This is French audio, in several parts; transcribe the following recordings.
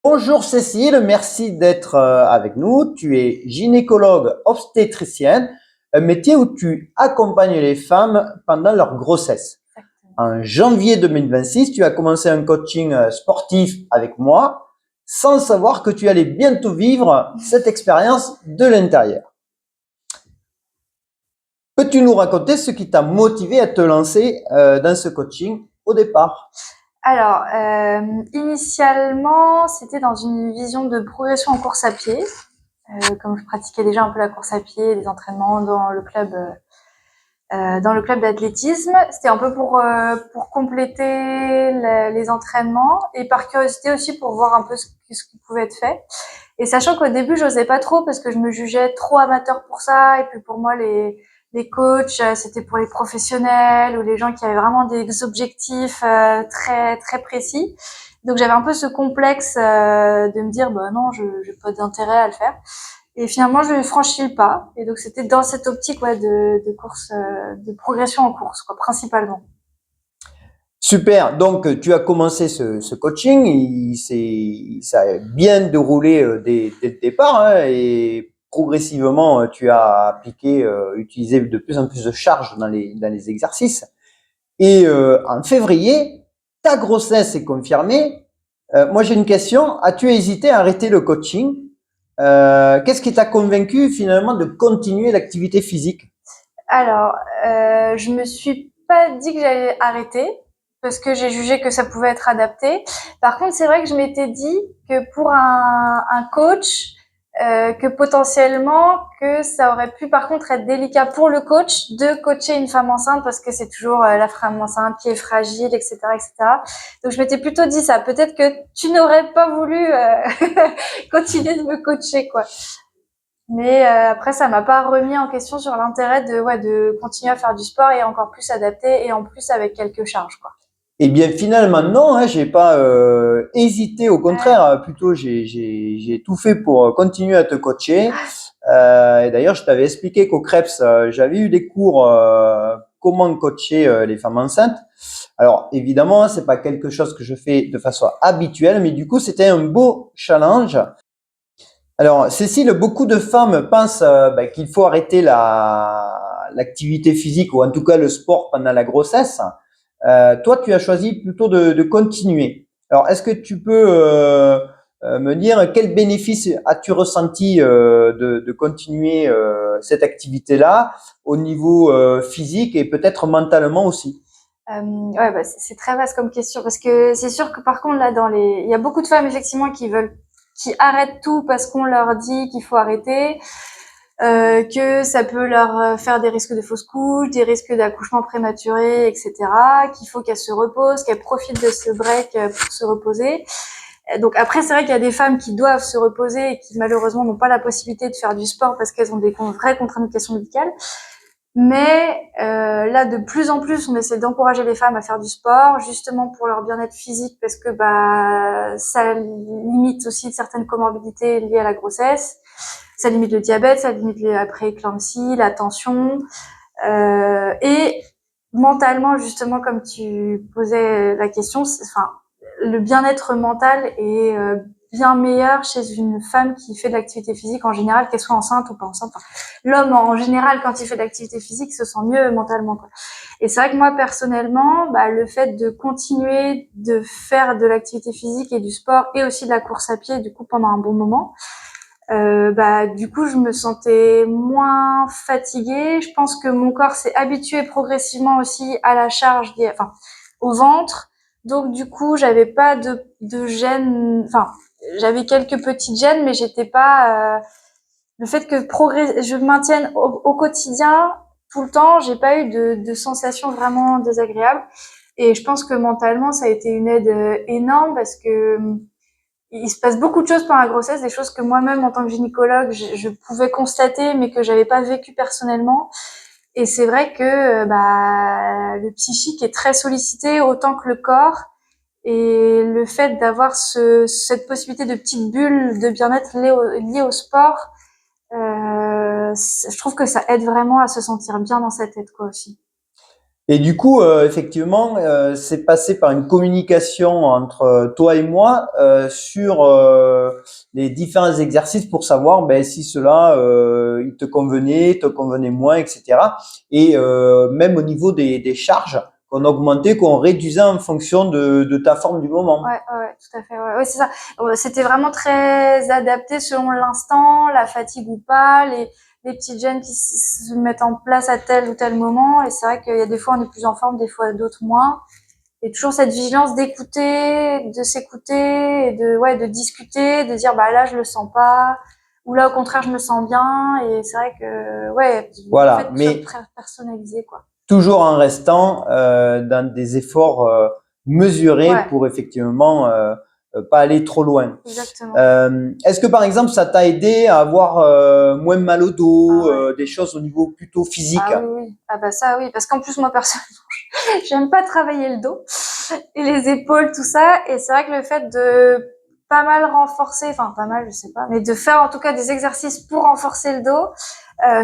Bonjour Cécile, merci d'être avec nous. Tu es gynécologue obstétricienne, un métier où tu accompagnes les femmes pendant leur grossesse. En janvier 2026, tu as commencé un coaching sportif avec moi sans savoir que tu allais bientôt vivre cette expérience de l'intérieur. Peux-tu nous raconter ce qui t'a motivé à te lancer dans ce coaching au départ? Alors, initialement, c'était dans une vision de progression en course à pied. Comme je pratiquais déjà un peu la course à pied, les entraînements dans le club d'athlétisme, c'était un peu pour compléter les entraînements et par curiosité aussi pour voir un peu ce qui pouvait être fait. Et sachant qu'au début, j'osais pas trop parce que je me jugeais trop amateur pour ça. Et puis pour moi, les coachs, c'était pour les professionnels ou les gens qui avaient vraiment des objectifs très très précis. Donc j'avais un peu ce complexe de me dire, bah non, je n'ai pas d'intérêt à le faire. Et finalement, je franchis le pas. Et donc c'était dans cette optique de course, de progression en course, quoi, principalement. Super. Donc, tu as commencé ce coaching. Ça a bien déroulé dès le départ, hein, et progressivement, tu as appliqué, utilisé de plus en plus de charges dans les exercices. Et en février, ta grossesse est confirmée. Moi, j'ai une question. As-tu hésité à arrêter le coaching? Qu'est-ce qui t'a convaincu finalement de continuer l'activité physique? Alors, je me suis pas dit que j'allais arrêter parce que j'ai jugé que ça pouvait être adapté. Par contre, c'est vrai que je m'étais dit que pour un coach, que potentiellement que ça aurait pu par contre être délicat pour le coach de coacher une femme enceinte parce que c'est toujours la femme enceinte qui est fragile, etc., etc. Donc je m'étais plutôt dit ça. Peut-être que tu n'aurais pas voulu continuer de me coacher, quoi. Mais après, ça m'a pas remis en question sur l'intérêt de continuer à faire du sport et encore plus adapté et en plus avec quelques charges, quoi. Eh bien, finalement, non, hein, j'ai pas hésité. Au contraire, plutôt, j'ai tout fait pour continuer à te coacher. Et d'ailleurs, je t'avais expliqué qu'au CREPS, j'avais eu des cours comment coacher les femmes enceintes. Alors, évidemment, c'est pas quelque chose que je fais de façon habituelle, mais du coup, c'était un beau challenge. Alors, Cécile, beaucoup de femmes pensent qu'il faut arrêter l'activité physique ou en tout cas le sport pendant la grossesse. Toi, tu as choisi plutôt de continuer. Alors, est-ce que tu peux me dire quel bénéfice as-tu ressenti de continuer cette activité-là au niveau physique et peut-être mentalement aussi? Ouais, bah, c'est très vaste comme question parce que c'est sûr que par contre là il y a beaucoup de femmes effectivement qui arrêtent tout parce qu'on leur dit qu'il faut arrêter, que ça peut leur faire des risques de fausse couche, des risques d'accouchement prématuré, etc. Qu'il faut qu'elles se reposent, qu'elles profitent de ce break pour se reposer. Donc après, c'est vrai qu'il y a des femmes qui doivent se reposer et qui malheureusement n'ont pas la possibilité de faire du sport parce qu'elles ont des vraies contre-indications médicales. Mais là, de plus en plus, on essaie d'encourager les femmes à faire du sport, justement pour leur bien-être physique, parce que bah ça limite aussi certaines comorbidités liées à la grossesse. Ça limite le diabète, ça limite la prééclampsie, la tension, et mentalement, justement, comme tu posais la question, enfin, le bien-être mental est bien meilleur chez une femme qui fait de l'activité physique en général, qu'elle soit enceinte ou pas enceinte. Enfin, l'homme en général, quand il fait de l'activité physique, se sent mieux mentalement, quoi. Et c'est vrai que moi personnellement, bah, le fait de continuer de faire de l'activité physique et du sport et aussi de la course à pied, du coup pendant un bon moment, bah du coup je me sentais moins fatiguée. Je pense que mon corps s'est habitué progressivement aussi à la charge, enfin au ventre. Donc du coup j'avais pas de gêne. Enfin j'avais quelques petites gênes, mais j'étais pas. Le fait que je maintienne au quotidien tout le temps, j'ai pas eu de sensations vraiment désagréables. Et je pense que mentalement ça a été une aide énorme parce que il se passe beaucoup de choses pendant la grossesse, des choses que moi-même, en tant que gynécologue, je pouvais constater, mais que j'avais pas vécu personnellement. Et c'est vrai que bah, le psychique est très sollicité, autant que le corps. Et le fait d'avoir cette possibilité de petite bulle de bien-être liée au sport, je trouve que ça aide vraiment à se sentir bien dans sa tête, quoi, aussi. Et du coup, effectivement, c'est passé par une communication entre toi et moi sur les différents exercices pour savoir ben, si cela il te convenait moins, etc. Et même au niveau des charges qu'on augmentait, qu'on réduisait en fonction de ta forme du moment. Ouais, tout à fait. Ouais, ouais, c'est ça. C'était vraiment très adapté selon l'instant, la fatigue ou pas, les petites gènes qui se mettent en place à tel ou tel moment. Et c'est vrai qu'il y a des fois on est plus en forme, des fois d'autres moins. Et toujours cette vigilance d'écouter, de s'écouter, et de discuter, de dire bah là je le sens pas, ou là au contraire je me sens bien. Et c'est vrai que ouais, le fait Voilà, que ce soit mais très personnalisé quoi. toujours en restant dans des efforts mesurés Ouais, pour effectivement pas aller trop loin. exactement. Est-ce que par exemple ça t'a aidé à avoir moins mal au Ah dos, ouais. des choses au niveau plutôt physique? Ah oui, oui. Ah bah ça oui, parce qu'en plus moi personnellement, j'aime pas travailler le dos et les épaules, tout ça. Et c'est vrai que le fait de pas mal renforcer, enfin pas mal, je sais pas, mais de faire en tout cas des exercices pour renforcer le dos,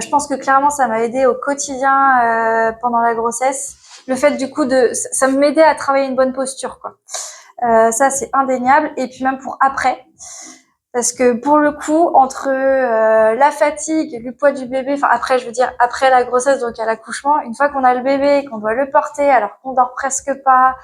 je pense que clairement ça m'a aidé au quotidien pendant la grossesse. Le fait du coup ça m'aidait à travailler une bonne posture, quoi. Ça c'est indéniable. Et puis même pour après. Parce que pour le coup, entre la fatigue, le poids du bébé, enfin après, je veux dire après la grossesse, donc à l'accouchement, une fois qu'on a le bébé, qu'on doit le porter, alors qu'on dort presque pas,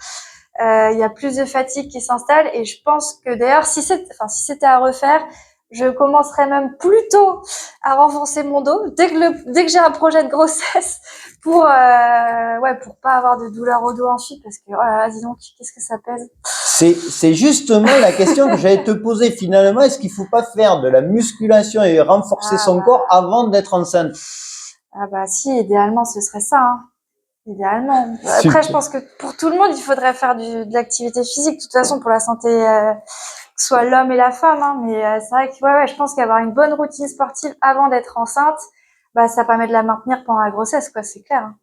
il y a plus de fatigue qui s'installe. Et je pense que d'ailleurs, si c'était à refaire, je commencerais même plus tôt à renforcer mon dos dès que j'ai un projet de grossesse pour pas avoir de douleur au dos ensuite, parce que oh là là, dis donc, qu'est-ce que ça pèse. C'est justement la question que j'allais te poser finalement. Est-ce qu'il faut pas faire de la musculation et renforcer Ah son corps bah, avant d'être enceinte? ah bah si, idéalement ce serait ça, hein. Idéalement. Après, je Super. pense que pour tout le monde, il faudrait faire de l'activité physique, de toute façon, pour la santé, que ce soit l'homme et la femme, hein. Mais c'est vrai que ouais, je pense qu'avoir une bonne routine sportive avant d'être enceinte, bah, ça permet de la maintenir pendant la grossesse, quoi, c'est clair, hein.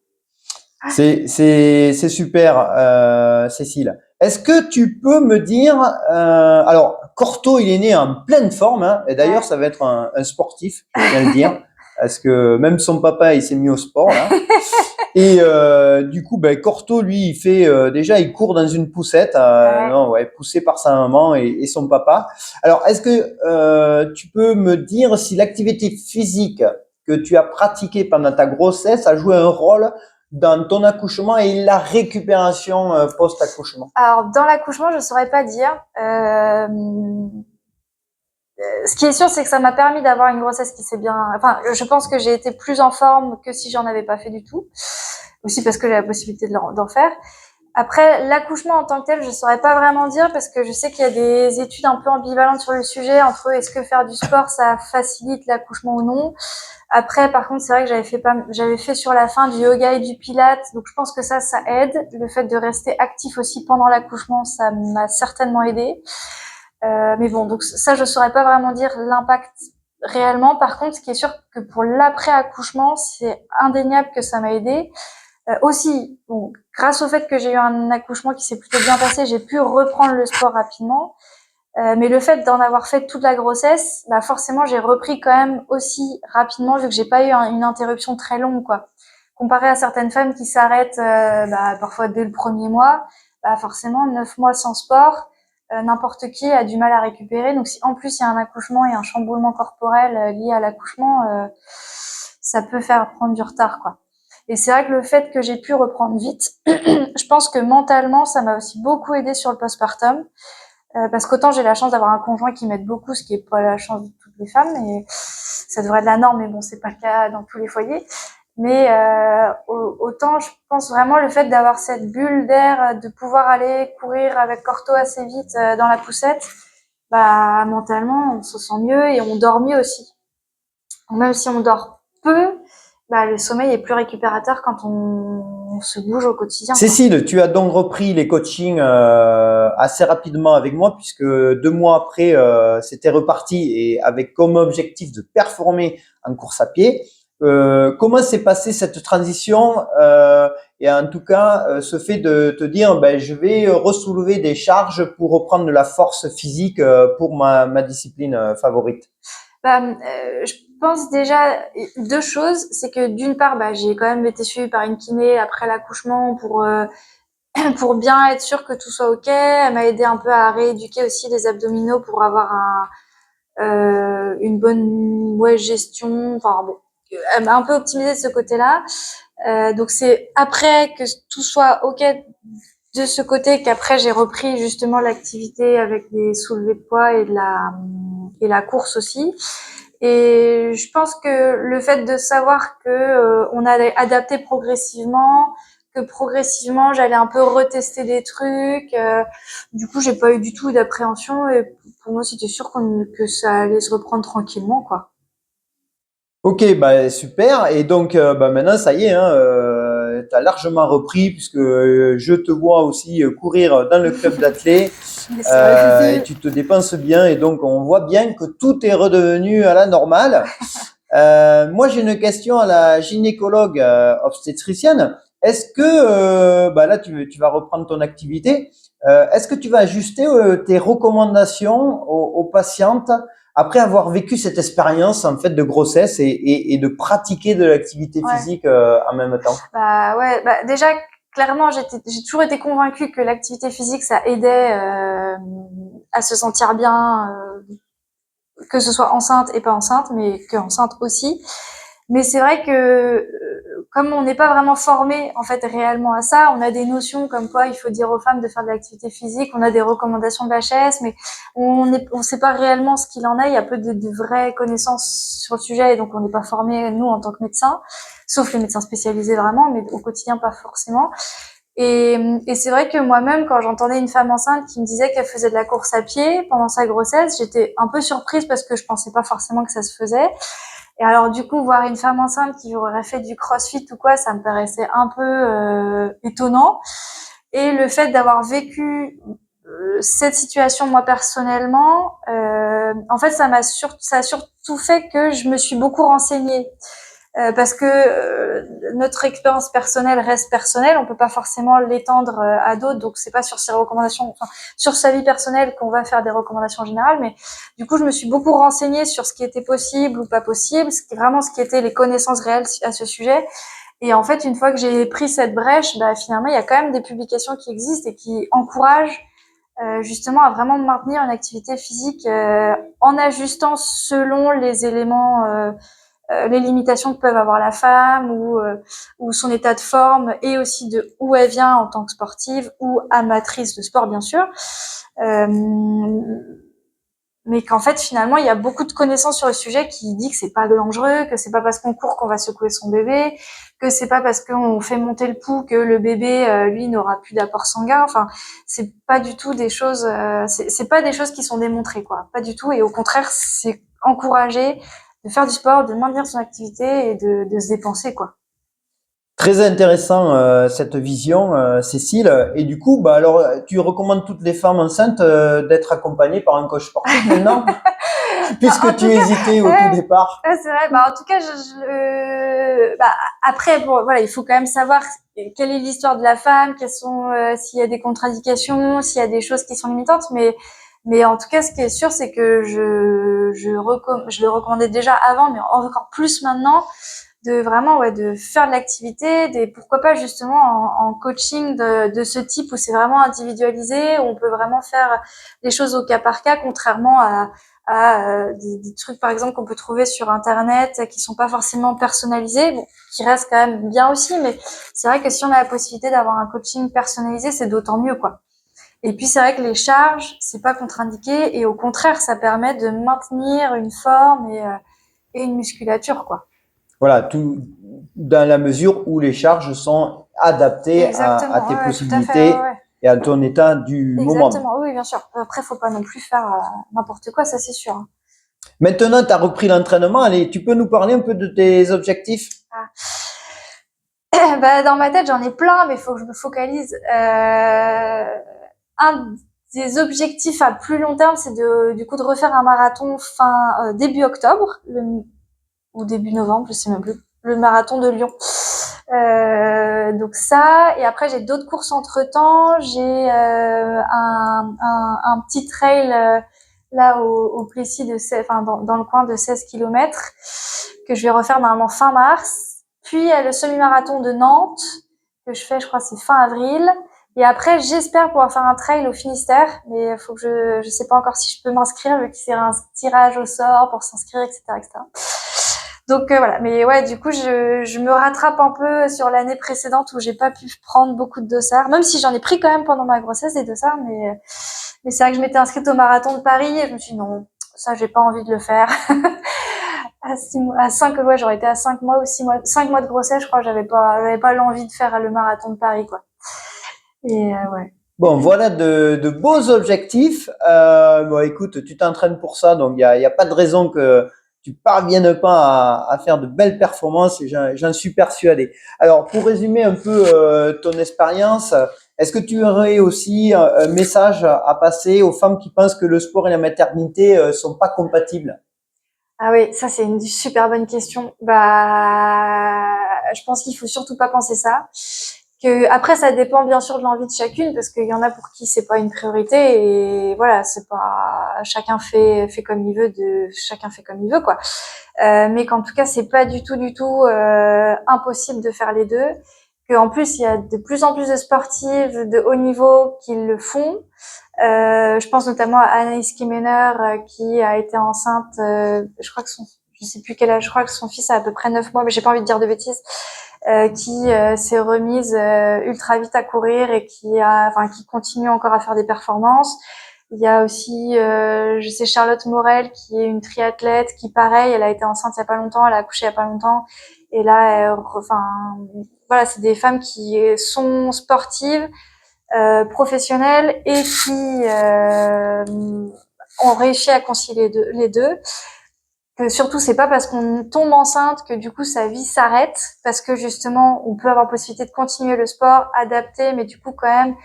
C'est super, Cécile. Est-ce que tu peux me dire, alors Corto, il est né en pleine forme, hein, et d'ailleurs, Ouais. ça va être un sportif, je tiens à le dire, parce que même son papa, il s'est mis au sport là. Et du coup, ben, Corto, lui, il fait déjà, il court dans une poussette, Ouais. non, ouais, poussé par sa maman et son papa. Alors, est-ce que tu peux me dire si l'activité physique que tu as pratiquée pendant ta grossesse a joué un rôle dans ton accouchement et la récupération post-accouchement? Alors, dans l'accouchement, je saurais pas dire. Ce qui est sûr, c'est que ça m'a permis d'avoir une grossesse qui s'est bien. Enfin, je pense que j'ai été plus en forme que si j'en avais pas fait du tout. Aussi parce que j'ai la possibilité d'en faire. Après, l'accouchement en tant que tel, je saurais pas vraiment dire parce que je sais qu'il y a des études un peu ambivalentes sur le sujet entre est-ce que faire du sport ça facilite l'accouchement ou non. Après, par contre, c'est vrai que j'avais fait sur la fin du yoga et du pilates, donc je pense que ça aide. Le fait de rester actif aussi pendant l'accouchement, ça m'a certainement aidé. Mais bon, donc ça, je saurais pas vraiment dire l'impact réellement. Par contre, ce qui est sûr que pour l'après-accouchement, c'est indéniable que ça m'a aidé. Aussi, bon, grâce au fait que j'ai eu un accouchement qui s'est plutôt bien passé, j'ai pu reprendre le sport rapidement. Mais le fait d'en avoir fait toute la grossesse, bah forcément, j'ai repris quand même aussi rapidement vu que j'ai pas eu une interruption très longue, quoi. Comparé à certaines femmes qui s'arrêtent bah, parfois dès le premier mois, bah forcément 9 mois sans sport, n'importe qui a du mal à récupérer. Donc si en plus il y a un accouchement et un chamboulement corporel lié à l'accouchement, ça peut faire prendre du retard, quoi. Et c'est vrai que le fait que j'ai pu reprendre vite, je pense que mentalement, ça m'a aussi beaucoup aidé sur le postpartum. Parce qu'autant j'ai la chance d'avoir un conjoint qui m'aide beaucoup, ce qui est pas la chance de toutes les femmes, et ça devrait être la norme, mais bon, c'est pas le cas dans tous les foyers. Mais autant, je pense vraiment le fait d'avoir cette bulle d'air, de pouvoir aller courir avec Corto assez vite dans la poussette, bah mentalement, on se sent mieux et on dort mieux aussi. Même si on dort peu, bah le sommeil est plus récupérateur quand on se bouge au quotidien, quoi. Cécile, tu as donc repris les coachings assez rapidement avec moi puisque 2 mois après, c'était reparti et avec comme objectif de performer en course à pied. Comment s'est passée cette transition et en tout cas ce fait de te dire ben, je vais ressoulever des charges pour reprendre de la force physique pour ma discipline favorite? Bah, pense déjà 2 choses. C'est que d'une part, bah, j'ai quand même été suivie par une kiné après l'accouchement pour bien être sûre que tout soit OK. Elle m'a aidé un peu à rééduquer aussi les abdominaux pour avoir une bonne gestion. Enfin bon, elle m'a un peu optimisé de ce côté-là. Donc c'est après que tout soit OK de ce côté qu'après j'ai repris justement l'activité avec des soulevés de poids et la course aussi. Et je pense que le fait de savoir que on allait adapter progressivement, que progressivement j'allais un peu retester des trucs, du coup j'ai pas eu du tout d'appréhension et pour moi c'était sûr que ça allait se reprendre tranquillement quoi. Ok, bah super. Et donc, bah maintenant, ça y est, hein, tu as largement repris puisque je te vois aussi courir dans le club d'athlètes Merci, ouais. et tu te dépenses bien. Et donc, on voit bien que tout est redevenu à la normale. Moi, j'ai une question à la gynécologue obstétricienne. Est-ce que, bah là, tu vas reprendre ton activité. Est-ce que tu vas ajuster tes recommandations aux patientes après avoir vécu cette expérience en fait de grossesse et de pratiquer de l'activité Ouais. physique en même temps? Bah ouais, bah déjà clairement j'ai toujours été convaincue que l'activité physique ça aidait à se sentir bien, que ce soit enceinte et pas enceinte, mais que enceinte aussi. Mais c'est vrai que comme on n'est pas vraiment formé en fait réellement à ça, on a des notions comme quoi il faut dire aux femmes de faire de l'activité physique, on a des recommandations de la l'HS, mais on sait pas réellement ce qu'il en est. Il y a peu de vraies connaissances sur le sujet et donc on n'est pas formé nous en tant que médecins, sauf les médecins spécialisés vraiment, mais au quotidien pas forcément. Et c'est vrai que moi-même, quand j'entendais une femme enceinte qui me disait qu'elle faisait de la course à pied pendant sa grossesse, j'étais un peu surprise parce que je pensais pas forcément que ça se faisait. Et alors du coup, voir une femme enceinte qui aurait fait du crossfit ou quoi, ça me paraissait un peu étonnant. Et le fait d'avoir vécu cette situation moi personnellement, en fait, ça a surtout fait que je me suis beaucoup renseignée. Parce que notre expérience personnelle reste personnelle, on peut pas forcément l'étendre à d'autres, donc c'est pas sur ses recommandations, enfin sur sa vie personnelle qu'on va faire des recommandations générales, mais du coup je me suis beaucoup renseignée sur ce qui était possible ou pas possible, ce qui étaient les connaissances réelles à ce sujet. Et en fait, une fois que j'ai pris cette brèche, bah, finalement il y a quand même des publications qui existent et qui encouragent justement à vraiment maintenir une activité physique en ajustant selon les éléments les limitations que peuvent avoir la femme ou son état de forme et aussi de où elle vient en tant que sportive ou amatrice de sport bien sûr. Euh, mais qu'en fait finalement il y a beaucoup de connaissances sur le sujet qui dit que c'est pas dangereux, que c'est pas parce qu'on court qu'on va secouer son bébé, que c'est pas parce qu'on fait monter le pouls que le bébé lui n'aura plus d'apport sanguin. Enfin, c'est pas du tout des choses, c'est pas des choses qui sont démontrées quoi, pas du tout. Et au contraire, c'est encouragé de faire du sport, de maintenir son activité et de se dépenser quoi. Très intéressant cette vision, Cécile. Et du coup, bah alors, tu recommandes toutes les femmes enceintes d'être accompagnées par un coach sportif maintenant, Bah, puisque en tu tout cas, hésitais au tout ouais, départ. ouais, c'est vrai. Bah, en tout cas, bah, après, bon, voilà, il faut quand même savoir quelle est l'histoire de la femme, quelles sont, s'il y a des contre-indications, s'il y a des choses qui sont limitantes. Mais en tout cas, ce qui est sûr, c'est que je le recommandais déjà avant, mais encore plus maintenant, de vraiment, ouais, de faire de l'activité, pourquoi pas justement en coaching de ce type où c'est vraiment individualisé, où on peut vraiment faire les choses au cas par cas, contrairement à des trucs par exemple qu'on peut trouver sur internet qui sont pas forcément personnalisés, bon, qui restent quand même bien aussi, mais c'est vrai que si on a la possibilité d'avoir un coaching personnalisé, c'est d'autant mieux quoi. Et puis c'est vrai que les charges, c'est pas contre-indiqué et au contraire, ça permet de maintenir une forme et une musculature quoi. Voilà, tout dans la mesure où les charges sont adaptées à Exactement, tes ouais, ouais, tout à fait, ouais, possibilités ouais. et à ton état du moment. Exactement, oui, bien sûr. Après, faut pas non plus faire n'importe quoi, ça c'est sûr. Hein. Maintenant, tu as repris l'entraînement. Allez, tu peux nous parler un peu de tes objectifs? Bah, dans ma tête, j'en ai plein, mais il faut que je me focalise. Un des objectifs à plus long terme, c'est du coup de refaire un marathon début octobre, ou début novembre, je sais même plus, le marathon de Lyon. Donc ça, et après j'ai d'autres courses entre temps. J'ai un petit trail là au Plessis de 16, enfin dans le coin de 16 kilomètres que je vais refaire normalement fin mars. Puis il y a le semi-marathon de Nantes que je fais, je crois c'est fin avril. Et après, j'espère pouvoir faire un trail au Finistère, mais il faut que je sais pas encore si je peux m'inscrire vu que c'est un tirage au sort pour s'inscrire, etc., etc. Donc voilà, mais ouais, du coup, je me rattrape un peu sur l'année précédente où j'ai pas pu prendre beaucoup de dossards, même si j'en ai pris quand même pendant ma grossesse des dossards, mais c'est vrai que je m'étais inscrite au marathon de Paris et je me suis dit non, ça j'ai pas envie de le faire. À 5, ouais, j'aurais été à 5 mois ou 6 mois, 5 mois de grossesse, je crois, j'avais pas l'envie de faire le marathon de Paris, quoi. Et ouais. Bon, voilà de beaux objectifs. Bon, écoute, tu t'entraînes pour ça, donc il y a pas de raison que tu parviennes pas à faire de belles performances et j'en suis persuadé. Alors, pour résumer un peu ton expérience, est-ce que tu aurais aussi un message à passer aux femmes qui pensent que le sport et la maternité sont pas compatibles? Ah oui, ça c'est une super bonne question. Bah, je pense qu'il faut surtout pas penser ça. Que après ça dépend bien sûr de l'envie de chacune parce qu'il y en a pour qui c'est pas une priorité et voilà, c'est pas chacun fait comme il veut chacun fait comme il veut quoi. Mais qu'en tout cas c'est pas du tout impossible de faire les deux. Que en plus il y a de plus en plus de sportives de haut niveau qui le font. Je pense notamment à Anaïs Kemener qui a été enceinte, je crois que je sais plus quel âge, je crois que son fils a à peu près 9 mois, mais j'ai pas envie de dire de bêtises, qui s'est remise ultra vite à courir et qui continue encore à faire des performances. Il y a aussi, je sais Charlotte Morel qui est une triathlète qui pareil, elle a été enceinte il y a pas longtemps, elle a accouché il y a pas longtemps et là, voilà, c'est des femmes qui sont sportives professionnels et qui ont réussi à concilier les deux. Que surtout, c'est pas parce qu'on tombe enceinte que du coup sa vie s'arrête, parce que justement, on peut avoir possibilité de continuer le sport, adapter, mais du coup quand même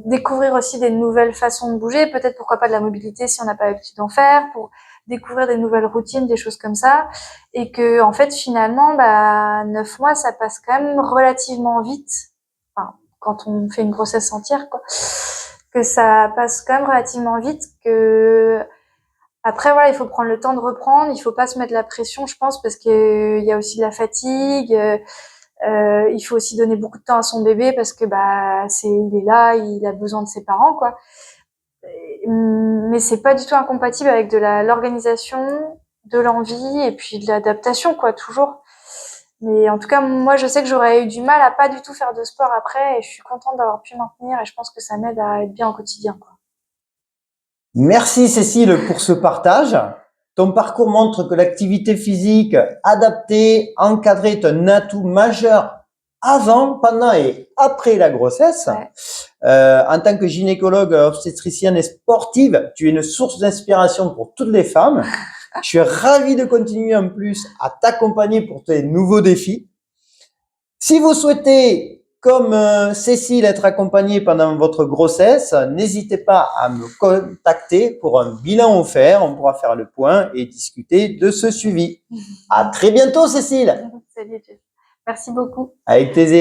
découvrir aussi des nouvelles façons de bouger, peut-être pourquoi pas de la mobilité si on n'a pas l'habitude d'en faire, pour découvrir des nouvelles routines, des choses comme ça, et que en fait finalement, 9 mois, ça passe quand même relativement vite. Enfin, quand on fait une grossesse entière, quoi, que ça passe quand même relativement vite, que après voilà, il faut prendre le temps de reprendre, il faut pas se mettre la pression, je pense, parce que il y a aussi de la fatigue. Il faut aussi donner beaucoup de temps à son bébé parce que il est là, il a besoin de ses parents, quoi. Mais c'est pas du tout incompatible avec de l'organisation, de l'envie et puis de l'adaptation, quoi, toujours. Mais en tout cas, moi, je sais que j'aurais eu du mal à pas du tout faire de sport après et je suis contente d'avoir pu maintenir et je pense que ça m'aide à être bien au quotidien, quoi. Merci Cécile pour ce partage. Ton parcours montre que l'activité physique adaptée, encadrée est un atout majeur avant, pendant et après la grossesse. Ouais. En tant que gynécologue, obstétricienne et sportive, tu es une source d'inspiration pour toutes les femmes. Je suis ravi de continuer en plus à t'accompagner pour tes nouveaux défis. Si vous souhaitez, comme Cécile, être accompagnée pendant votre grossesse, n'hésitez pas à me contacter pour un bilan offert. On pourra faire le point et discuter de ce suivi. À très bientôt, Cécile. Salut, Jeff. Merci beaucoup. Avec plaisir.